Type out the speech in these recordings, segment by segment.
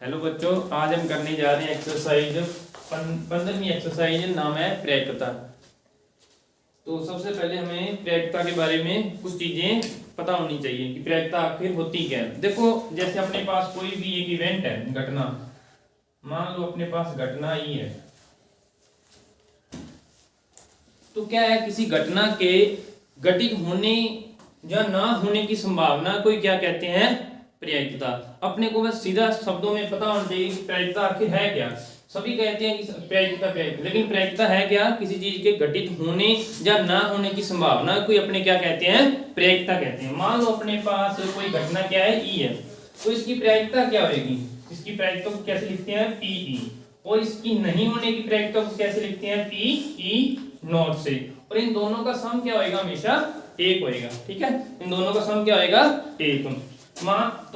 Hello बच्चों, आज हम करने जा रहे हैं एक्सरसाइज 15वीं एक्सरसाइज, नाम है प्रेरिकता। तो सबसे पहले हमें प्रेरिकता के बारे में कुछ चीजें पता होनी चाहिए कि प्रेरिकता आखिर होती क्या है। देखो, जैसे अपने पास कोई भी एक इवेंट है, घटना, मान लो अपने पास घटना ही है, तो क्या है, किसी घटना के घटित होने या ना होने की संभावना को क्या कहते हैं, प्रेरिकता। अपने को बस सीधा शब्दों में पता होना चाहिए कि प्रेरिकता आखिर है क्या। सभी कहते हैं कि प्रेरिकता प्रेरिकता, लेकिन प्रेरिकता है क्या, किसी चीज के घटित होने या ना होने की संभावना को अपने क्या कहते हैं, प्रेरिकता कहते हैं। मान लो अपने पास कोई घटना क्या है, ई है, तो इसकी प्रेरिकता क्या होगी, इसकी प्रेरिकता को कैसे लिखते हैं, पीई, और इसकी नहीं होने की प्रेरिकता को कैसे लिखते हैं, पीई नॉट से। और इन दोनों का सम क्या होएगा, हमेशा एक होएगा। ठीक है, इन दोनों का सम क्या होएगा, एक। तो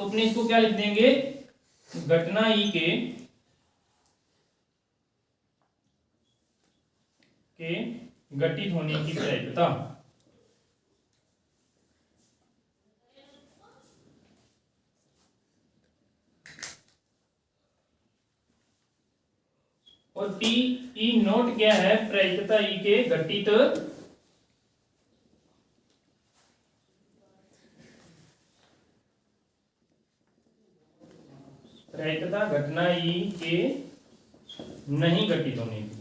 अपने इसको क्या लिख देंगे, घटना ई के घटित होने की प्रेरिकता। और टी ई नोट क्या है, प्रेरिकता ई के घटित प्रेरिकता घटना ई के नहीं घटित होने की।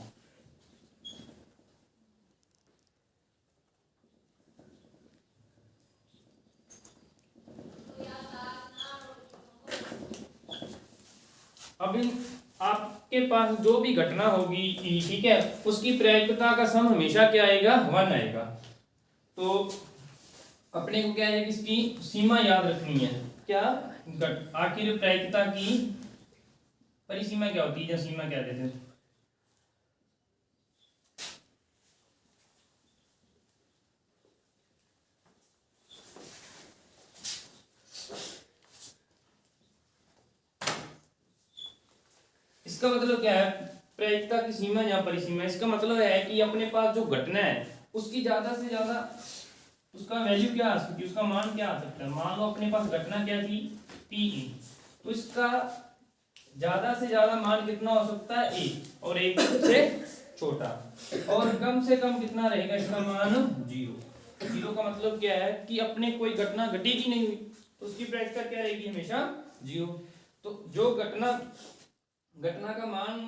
अब आपके पास जो भी घटना होगी ई, ठीक है, उसकी प्रेरिकता का सम हमेशा क्या आएगा, 1 आएगा। तो अपने को क्या है, इसकी सीमा याद रखनी है। क्या, आखिर प्रेरिकता की परिसीमा क्या होती है, या सीमा क्या देते हैं। इसका मतलब क्या है, प्रेरिकता की सीमा या परिसीमा, इसका मतलब है कि अपने पास जो घटना है उसकी ज्यादा से ज्यादा उसका वैल्यू क्या आ सकती है, उसका मान क्या आ सकता है। मान लो अपने पास घटना क्या थी, पीई, तो इसका ज्यादा से ज्यादा मान कितना हो सकता है, एक, और एक से छोटा, और कम से कम कितना रहेगा इसका मान, 0। 0 का मतलब क्या है कि अपने कोई घटना घटी ही नहीं हुई, तो उसकी प्रेरिकता क्या रहेगी, हमेशा 0। तो जो घटना का मान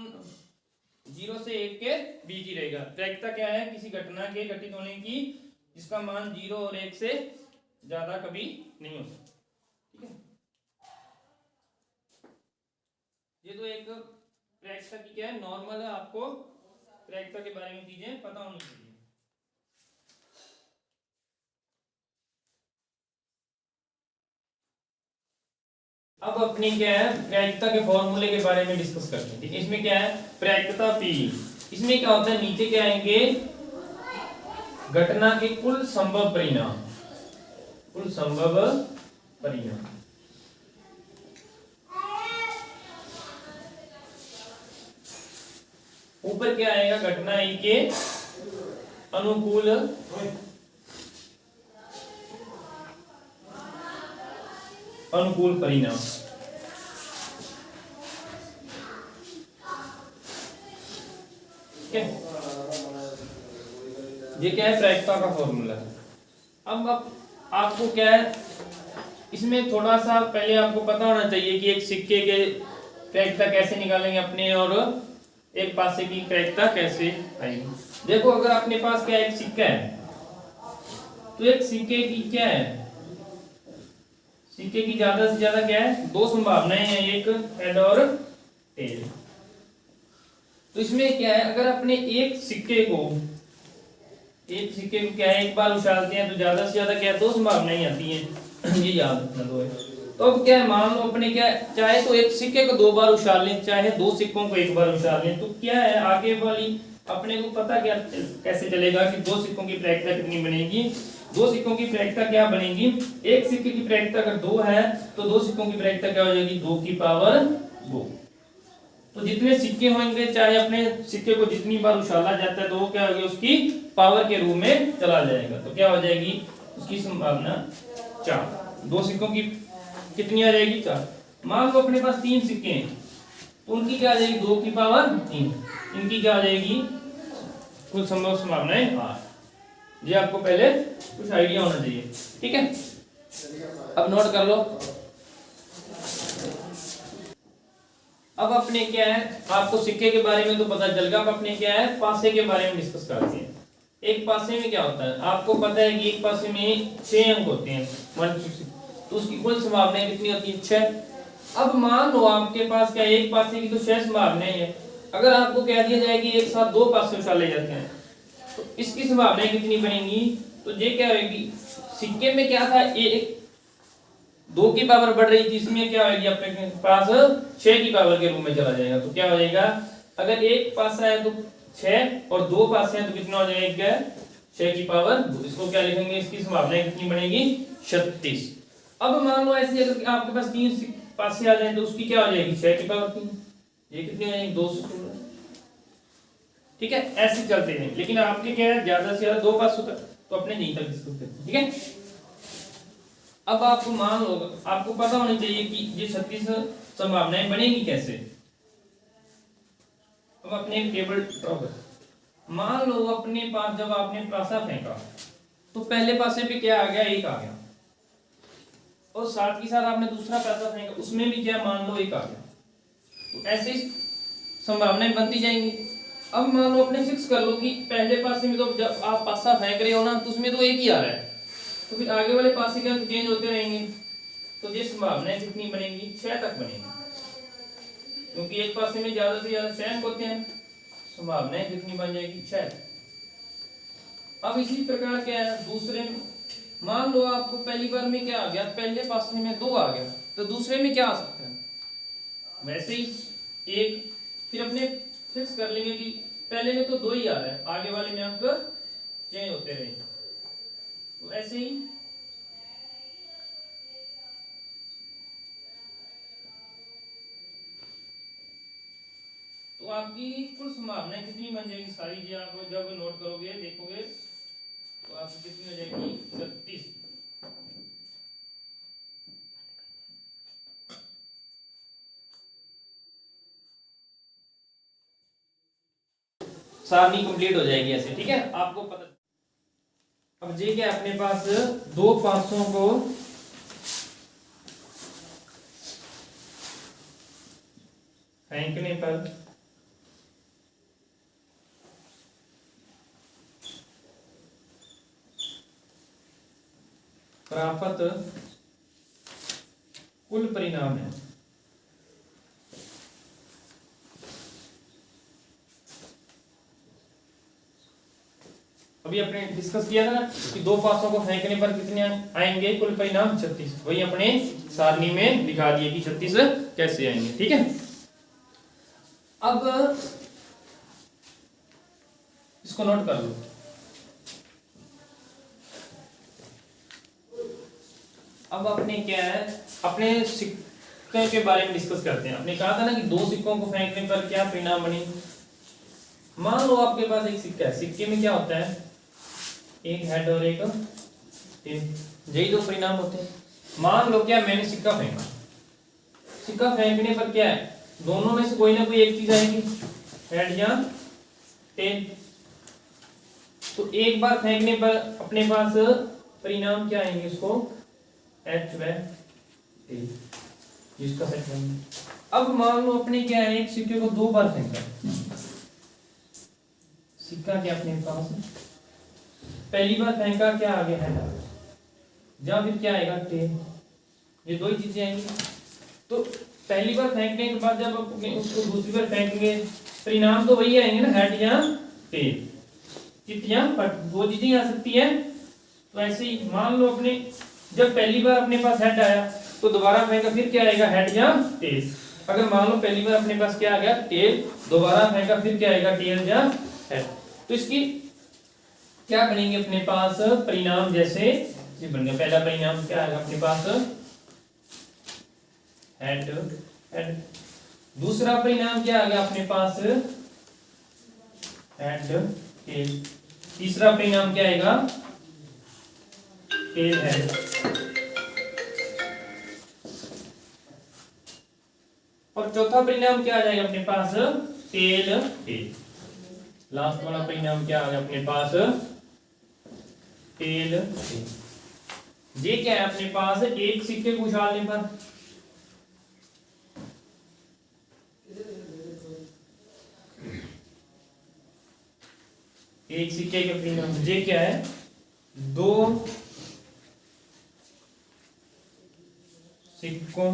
0 से 1 के बीच ही रहेगा। प्रेरिकता क्या है, किसी घटना के घटित होने की जिसका मान 0 और 1 से ज्यादा कभी नहीं हो सकता। ठीक है, ये तो एक प्रेरिकता की क्या है, नॉर्मल है, आपको प्रेरिकता के बारे में चीजें पता होनी चाहिए। अब अपनी क्या है, प्रेरिकता के फॉर्मूले के बारे में डिस्कस करते हैं। ठीक है, इसमें क्या है, प्रेरिकता पी, इसमें क्या होता है, नीचे क्या आएंगे, घटना के कुल संभव परिणाम, कुल संभव परिणाम, ऊपर क्या आएगा, घटना ई के अनुकूल परिणाम। ठीक है, ये क्या है, प्रेरिकता का फॉर्मूला है। अब आपको क्या है, इसमें थोड़ा सा पहले आपको पता होना चाहिए कि एक सिक्के के प्रेरिकता कैसे निकालेंगे अपने, और एक पासे की प्रेरिकता कैसे आएगी। देखो, अगर अपने पास क्या एक सिक्का है, तो एक सिक्के की क्या है, सिक्के की ज्यादा से ज्यादा क्या है, 2 संभावनाएं हैं, एक हेड और टेल। तो इसमें क्या है, अगर अपने एक सिक्के को क्या है, एक बार उछालते हैं तो ज्यादा से ज्यादा क्या है, 2 संभावनाएं आती हैं। ये याद रखना, 2 है। तो अब क्या है, मान लो अपने क्या, चाहे तो एक सिक्के को 2 बार उछाल लें, चाहे 2 सिक्कों को 1 बार उछाल लें, तो क्या है, आगे वाली अपने को पता क्या कैसे चलेगा कि 2 सिक्कों की प्रेरिकता कितनी बनेगी। 2 सिक्कों की प्रेरिकता क्या बनेगी, एक सिक्के की प्रेरिकता अगर 2 है तो 2 सिक्कों की प्रेरिकता क्या हो जाएगी, 2 की पावर 2। तो जितने सिक्के होंगे, चाहे अपने सिक्के को जितनी बार उछाला जाता है, तो वो क्या होगी, उसकी पावर के रूप में चला जाएगा। तो क्या हो जाएगी, उसकी संभावना 4। 2 सिक्कों की कितनी आ जाएगी, 4। मान लो अपने पास 3 सिक्के हैं, तो उनकी क्या आ जाएगी 2 की पावर 3, इनकी क्या आ जाएगी कुल संभव संभावनाएं 8। ये आपको पहले कुछ आइडिया होना चाहिए, ठीक है। अब नोट कर लो। अब अपने क्या है, आपको सिक्के के बारे में तो पता चल गया, अब अपने क्या है पासे के बारे में डिस्कस करते हैं। एक पासे में क्या होता है, आपको पता है कि एक पासे में 6 अंक होते हैं 1 to 6, तो उसकी कुल संभावनाएं कितनी होती है 6। अब मान लो आपके पास क्या एक पासे की तो 6 संभावनाएं हैं, अगर आपको कह दिया जाए कि एक साथ 2 पासे उछाले जाते हैं तो इसकी संभावनाएं कितनी बनेंगी, तो ये क्या होगी, सिक्के में क्या था एक 2 की पावर बढ़ रही थी, इसमें क्या होगी आपके पास 6 की पावर के रूप में चला जाएगा। तो क्या हो जाएगा, अगर एक पासा है तो 6 और 2 पासे हैं तो कितना हो जाएगा 6 की पावर 2। इसको क्या लिखेंगे, इसकी संभावनाएं कितनी बनेगी 36। अब मान लो ऐसे अगर आपके पास 3 पासे आ जाए तो उसकी क्या हो जाएगी 6 की पावर 3, ये कितनी हो जाएगी 216, ठीक है। ऐसे चलते हैं, लेकिन आपके क्या है ज्यादा से ज्यादा 2 पासों तक, तो अपने यहीं तक डिस्कस करते हैं, ठीक है। अब आपको मान लो, आपको पता होनी चाहिए कि ये 36 संभावनाएं बनेगी कैसे। अब अपने एक टेबल ड्रॉ कर, मान लो अपने पास जब आपने पासा फेंका तो पहले पासे पे क्या आ गया 1 आ गया, और साथ ही साथ आपने दूसरा पासा फेंका उसमें भी क्या मान लो 1 आ गया, तो ऐसे संभावनाएं बनती जाएंगी। अब मान लो अपने फिक्स कर लो कि पहले पासे में तो जब आप पासा फेंक रहे हो ना तो उसमें तो 1 ही आ रहा है, तो फिर आगे वाले पासे के अंक चेंज होते रहेंगे, तो ये संभावनाएं कितनी बनेंगी 6 तक बनेगी, क्योंकि एक पासे में ज्यादा से ज्यादा 6 अंक होते हैं, संभावनाएं कितनी बन जाएगी 6। अब इसी प्रकार क्या है दूसरे, मान लो आपको पहली बार में क्या आ गया, पहले पासे में 2 आ गया, तो दूसरे में क्या आ सकता है वैसे ही 1, फिर अपने फिक्स कर लेंगे कि पहले में तो 2 ही आ रहा है, आगे वाले में अंक चेंज होते रहेंगे, तो ऐसे ही तो आपकी कुल संभावनाएं कितनी बन जाएगी सारी, जी आप जब नोट करोगे देखोगे तो आपकी कितनी हो जाएगी 36। सारणी कंप्लीट हो जाएगी ऐसे, ठीक है। आपको पता, अब ये क्या अपने पास 2 पासों को फेंकने पर प्राप्त कुल परिणाम है। अभी अपने डिस्कस किया था ना कि 2 पासों को फेंकने पर कितने आएंगे कुल परिणाम 36, वही अपने सारणी में दिखा दिए कि 36 कैसे आएंगे, ठीक है। अब इसको नोट कर लो। अब अपने क्या है, अपने सिक्के के बारे में डिस्कस करते हैं। आपने कहा था ना कि 2 सिक्कों को फेंकने पर क्या परिणाम बने। मान लो आपके पास एक सिक्का है, सिक्के में क्या होता है एक हेड और एक टेल, यही 2 परिणाम होते हैं। मान लो क्या मैंने सिक्का फेंका, सिक्का फेंकने पर क्या है दोनों में से कोई ना कोई एक चीज आएगी, हेड या टेल। तो एक बार फेंकने पर अपने पास परिणाम क्या आएंगे, उसको एच व टेल, जिसका सेट बनेंगे। अब मान लो अपने क्या है एक सिक्के को 2 बार फेंका, सिक्का क्या अपने पास पहली बार फेंका क्या आ गया हेड, या फिर क्या आएगा टेल, ये 2 ही चीजें आएंगी। तो पहली बार फेंकने के बाद जब अपने उसको दूसरी बार फेंकेंगे परिणाम तो वही आएंगे ना, हेड या टेल, चित्तियां पर 2 चीजें आ सकती है। तो ऐसे ही मान लो अपने जब पहली बार अपने पास हेड आया तो दोबारा फेंका फिर क्या आएगा हेड या टेल। अगर मान लो पहली बार अपने पास क्या आ गया टेल, दोबारा फेंका फिर क्या आएगा टेल या हेड, तो इसकी क्या बनेंगे अपने पास परिणाम, जैसे ये बन गया पहला परिणाम क्या आएगा अपने पास हेड हेड, दूसरा परिणाम क्या आ गया अपने पास हेड टेल, तीसरा परिणाम क्या आएगा टेल हेड, और और चौथा परिणाम क्या आ जाएगा अपने पास, टेल टेल। लास्ट वाला परिणाम क्या आ गया अपने पास, टेल टेल। ये क्या है अपने पास, एक सिक्के को उछालने पर एक सिक्के के परिणाम, ये क्या है, दो सिक्कों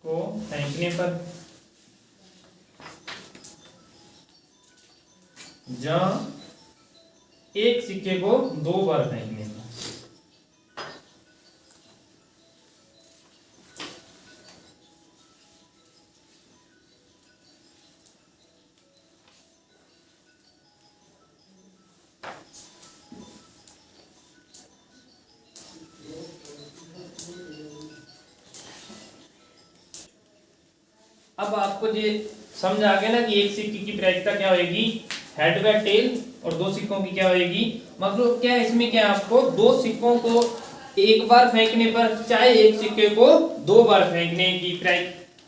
को फेंकने पर, जहां एक सिक्के को दो बार फेंकने पर। अब आपको ये समझ आ गया ना कि एक सिक्के की प्रायिकता क्या होगी, हेड व टेल, और दो सिक्कों की क्या होगी, मतलब क्या है इसमें, क्या आपको दो सिक्कों को एक बार फेंकने पर चाहे एक सिक्के को दो बार फेंकने की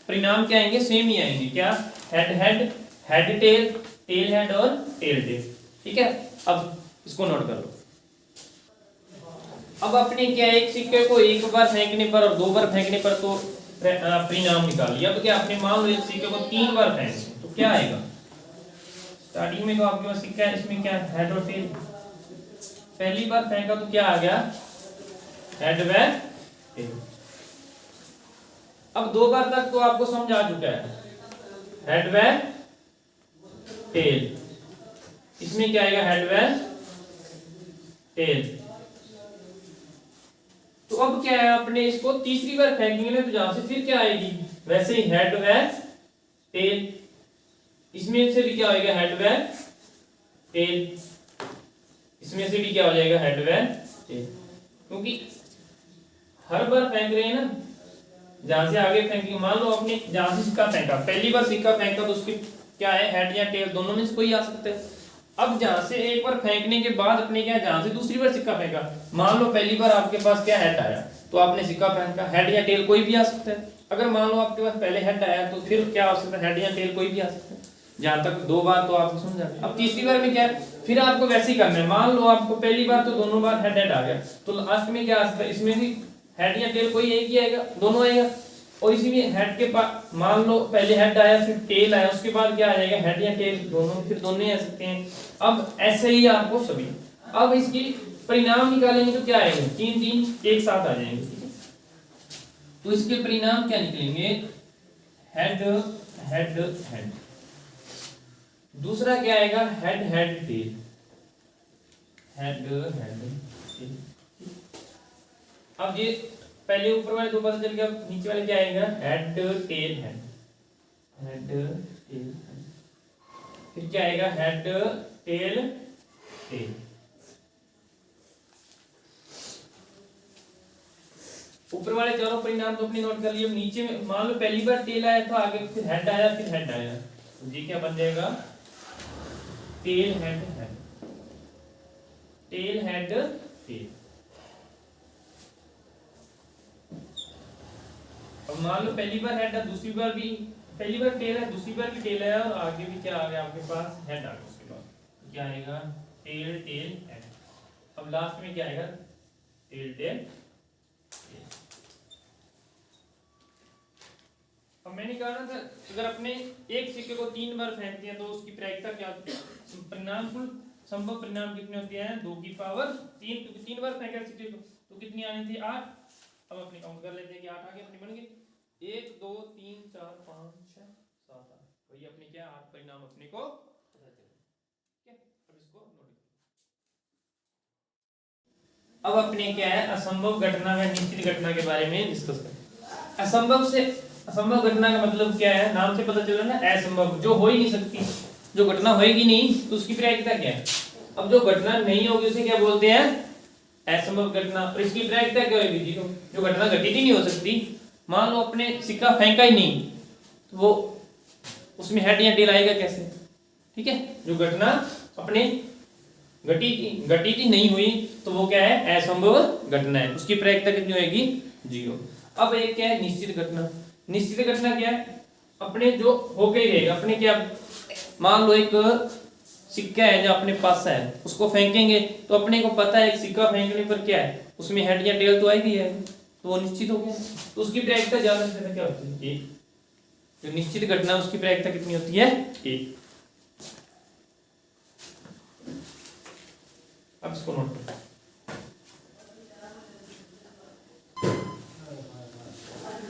परिणाम क्या आएंगे, सेम ही आएंगे। क्या, head head, head tail, tail head और टेल टेल। ठीक है, अब इसको नोट कर लो। अब अपने क्या, एक सिक्के को एक बार फेंकने पर और दो बार फेंकने पर तो परिणाम निकालिए। अब क्या, आपने मान लो एक सिक्के को तीन बार फेंके तो क्या आएगा, स्टार्टिंग में तो आपके पास सिक्का है, इसमें क्या है, हेड और टेल। पहली बार फेंका तो क्या आ गया, हेड व टेल। अब दो बार तक तो आपको समझ आ चुका है, हेड व टेल। इसमें क्या आएगा, हेड व टेल। तो अब क्या है, अपने इसको तीसरी बार फेंकेंगे ना तो जहां से फिर क्या आएगी, वैसे ही हेड व टेल। इसमें से भी क्या होगा, हेड व टेल। इसमें से भी क्या हो जाएगा, हेड व टेल। क्योंकि हर बार फेंक रहे हैं ना, जहां से आगे फेंकेंगे, मान लो आपने जहां से सिक्का फेंका, पहली बार सिक्का फेंका तो उसकी क्या है, हेड या टेल, दोनों में से कोई आ सकता है। अब जहां से एक बार फेंकने के बाद अपने क्या, जहां से दूसरी बार सिक्का फेंका, मान लो पहली बार आपके पास क्या, हेड आया, तो आपने सिक्का फेंका, हेड या टेल कोई भी आ सकता है। अगर मान लो आपके पास पहले हेड आया तो फिर क्या हो सकता है, हेड या टेल कोई भी आ सकता है। जहां तक दो बार तो आपको समझ आ गया। अब तीसरी बार में क्या है, फिर आपको वैसे ही करना है। मान लो आपको पहली बार तो दोनों बार हेड हेड आ गया, तो लास्ट में क्या आ सकता है, इसमें भी हेड या टेल कोई एक ही आएगा, दोनों आएगा। और इसी में हेड के बाद मान लो पहले हेड आया फिर टेल आया, उसके बाद क्या आ जाएगा, हेड या टेल दोनों, फिर दोनों ही आ सकते हैं। अब ऐसे ही आपको सभी, अब इसकी परिणाम निकालेंगे तो क्या आएगा, तीन तीन एक साथ आ जाएंगे। ठीक है, तो इसके परिणाम क्या निकलेंगे, हेड हेड हेड। दूसरा क्या आएगा, head head tail, head head tail. अब ये पहले ऊपर वाले दो पता चल गया, नीचे वाले क्या आएगा, head tail head, head tail head. फिर क्या आएगा, हेड टेल टेल। ऊपर वाले चारों परिणाम तो अपने नोट कर लिए। नीचे में मान लो पहली बार टेल आया था, आगे फिर हेड आया, फिर हेड आया, तो ये क्या बन जाएगा, tail head head, tail head tail. अब मान लो पहली बार हेड है, दूसरी बार भी पहली बार टेल है, दूसरी बार भी टेल है, और आगे भी क्या आ गया आपके पास, हेड आ गया। उसके बाद क्या आएगा, टेल टेल हेड। अब लास्ट में क्या आएगा, टेल टेल टेल। अब मैंने कहा ना था, अगर अपने एक सिक्के को तीन बार फेंक दिया तो उसकी प्रायिकता क्या होती है, परिणाम कुल संभव परिणाम कितने होते हैं, 2 की पावर 3। क्योंकि तीन बार फेंका सिक्के को तो कितनी आनी थी, 8। अब अपने काउंट कर लेते हैं कि 8 आगे अपने बन गए, 1 2 3 4 5 6 7 8। वही अपने क्या, 8 परिणाम अपने को पता चले। ठीक है, अब इसको नोट। अब अपने क्या है, असंभव घटना व निश्चित घटना के बारे में डिस्कस करें। असंभव से, असंभव घटना का मतलब क्या है, नाम से पता चल रहा है ना, असंभव, जो हो ही नहीं सकती, जो घटना होएगी नहीं तो उसकी प्रायिकता क्या है। अब जो घटना नहीं होगी उसे क्या बोलते हैं, असंभव घटना। और इसकी प्रायिकता क्या होगी जी, जो घटना घटित ही नहीं हो सकती। मान लो अपने सिक्का फेंका ही नहीं तो वो उसमें हेड या टेल आएगा कैसे। ठीक है, जो घटना अपने घटित ही नहीं हुई तो वो क्या है, असंभव घटना है, उसकी प्रायिकता कितनी होगी, 0। अब एक क्या है, निश्चित घटना। निश्चित घटना क्या है, अपने जो होके ही रहेगा। अपने क्या, मान लो एक सिक्का है जो अपने पास है, उसको फेंकेंगे तो अपने को पता है एक सिक्का फेंकने पर क्या है, उसमें हेड या टेल तो आएगी है, तो वो निश्चित हो गया। तो उसकी प्रायिकता ज्यादा से ज्यादा क्या होती है, एक। जो निश्चित घटना उसकी प्रायिकता कितनी होती है, एक। अब इसको नोट करो।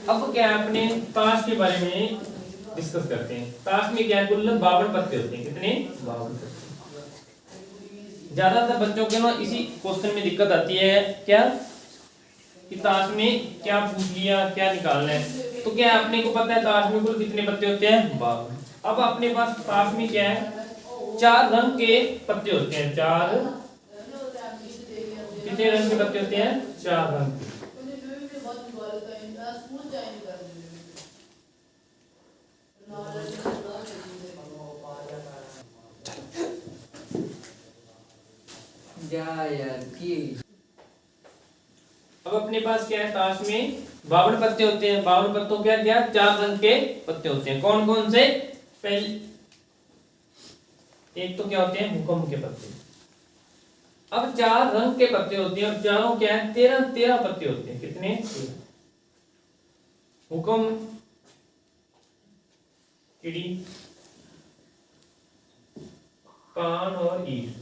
अब क्या है, अपने ताश के बारे में डिस्कस करते हैं। ताश में क्या है, कुल 52 पत्ते होते हैं। कितने, 52 पत्ते। ज्यादातर बच्चों के ना इसी क्वेश्चन में दिक्कत आती है, क्या कि ताश में क्या पूछ लिया, क्या निकालना है। तो क्या अपने को पता है ताश में कुल कितने पत्ते होते हैं, 52। अब अपने पास ताश में क्या है, 4 रंग के पत्ते होते हैं। 4 कितने रंग के पत्ते होते हैं, 4 रंग के। अब अपने पास क्या है, ताश में 52 पत्ते होते हैं। 52 पत्तों क्या क्या, 4 रंग के पत्ते होते हैं। कौन कौन से, पहले एक तो क्या होते हैं, हुक्म के पत्ते। अब 4 रंग के पत्ते होते हैं और चारों क्या है, 13 पत्ते होते हैं। कितने, हुक्म, चिड़ी, पान और ईट।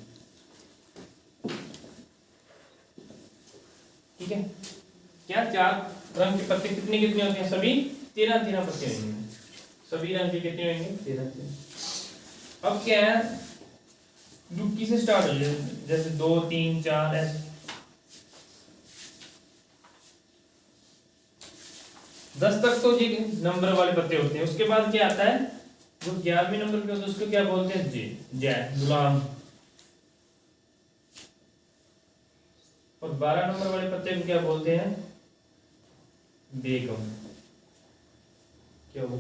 ठीक है, क्या 4 रंग के पत्ते कितने कितने होते हैं, सभी 13 पत्ते होंगे। सभी रंग के कितने होंगे, 13। अब क्या है, डुबकी से स्टार्ट हो जाए, जैसे 2 3 4 ऐसे 10 तक तो ये नंबर वाले पत्ते होते हैं। उसके बाद क्या आता है, जो 11वें नंबर पे होता है उसको क्या बोलते हैं, जय, गुलाम। और 12 नंबर वाले पत्ते को क्या बोलते हैं, बेगम। क्या वो,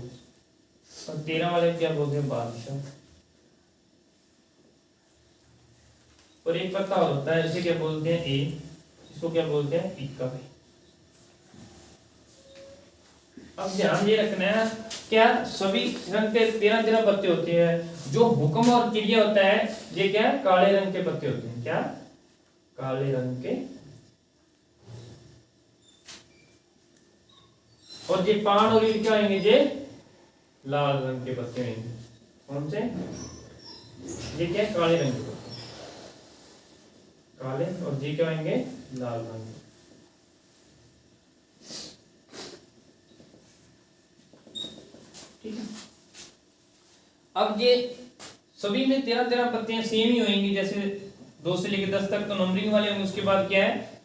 और 13 वाले क्या बोलते हैं, बादशाह। और एक पत्ता और होता है, इसे क्या बोलते हैं, ए। इसको क्या बोलते हैं, इक्का। अब ध्यान ये रखना है, क्या सभी रंग के 13 पत्ते होते हैं। जो हुक्म और चिड़िया होता है, ये क्या, काले रंग के पत्ते होते हैं। क्या, काले रंग के। और ये पान और ईट क्या होंगे, ये लाल रंग के पत्ते होंगे। कौन से, ये क्या, काले रंग के पत्ते, काले। और ये क्या होंगे, लाल रंग के। ठीक है, अब ये सभी में 13 पत्तियां सेम ही होंगी। जैसे 2 से लेकर 10 तक तो नंबरिंग वाले होंगे। उसके बाद क्या है,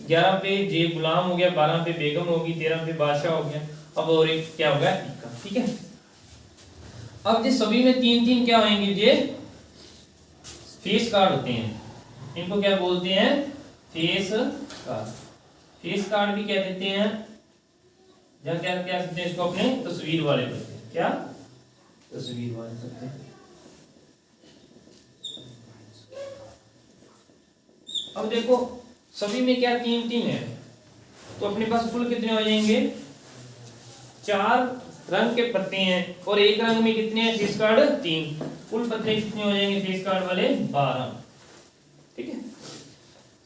11 पे जे गुलाम हो गया, 12 पे बेगम होगी, 13 पे बादशाह हो गया। अब और एक क्या होगा, इक्का। ठीक है, अब ये सभी में 3 क्या होंगे, ये फेस कार्ड होते हैं। इनको क्या बोलते हैं, फेस कार्ड। फेस कार्ड भी क्या देते हैं, या क्या क्या कहते हैं इसको, अपने तस्वीर वाले पत्ते। क्या, तस्वीर वाले पत्ते। अब देखो सभी में क्या 3 है, तो अपने पास कुल कितने हो जाएंगे, 4 रंग के पत्ते हैं। और एक रंग में कितने हैं, फेस कार्ड 3। कुल पत्ते कितने हो जाएंगे, फेस कार्ड वाले 12। ठीक है,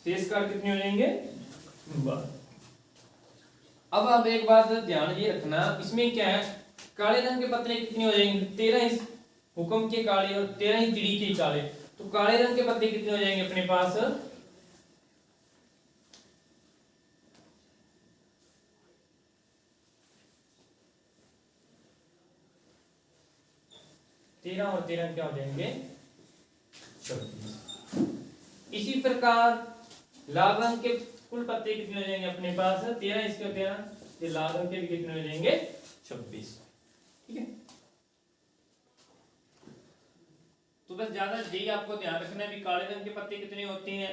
फेस कार्ड कितने हो जाएंगे, 12। अब आप एक बात ध्यान ये रखना, इसमें क्या है, काले रंग के पत्ते कितने हो जाएंगे, 13 इस हुक्म के काले और 13 ही चिड़ी के काले। तो काले रंग के पत्ते कितने हो जाएंगे अपने पास, 13 और 13 क्या हो जाएंगे, 26। इसी प्रकार लाल रंग के कुल पत्ते कितने हो जाएंगे अपने पास, 13 इसके 13, ये लाल रंग के भी कितने हो जाएंगे, 26। ठीक है, तो बस ज्यादा यही आपको ध्यान रखना है भी काले रंग के पत्ते कितने होते हैं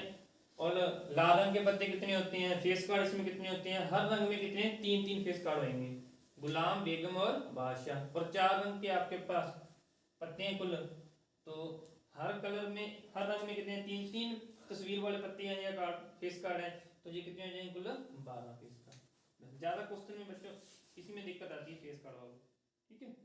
और लाल रंग के पत्ते कितने होते हैं, फेस कार्ड इसमें कितने होते हैं, हर रंग में कितने 3 फेस कार्ड होंगे, गुलाम, बेगम और बादशाह। और 4 रंग के आपके पास पत्ते हैं कुल, तो हर कलर में, हर रंग में कितने 3 तस्वीर वाले पत्ते हैं या कार्ड, फेस कार्ड है। तो ये कितने हो जाएंगे कुल, 12 फेस कार्ड। ज्यादा क्वेश्चन में बच्चों किसी में दिक्कत आती है फेस खड़ा हो, ठीक है।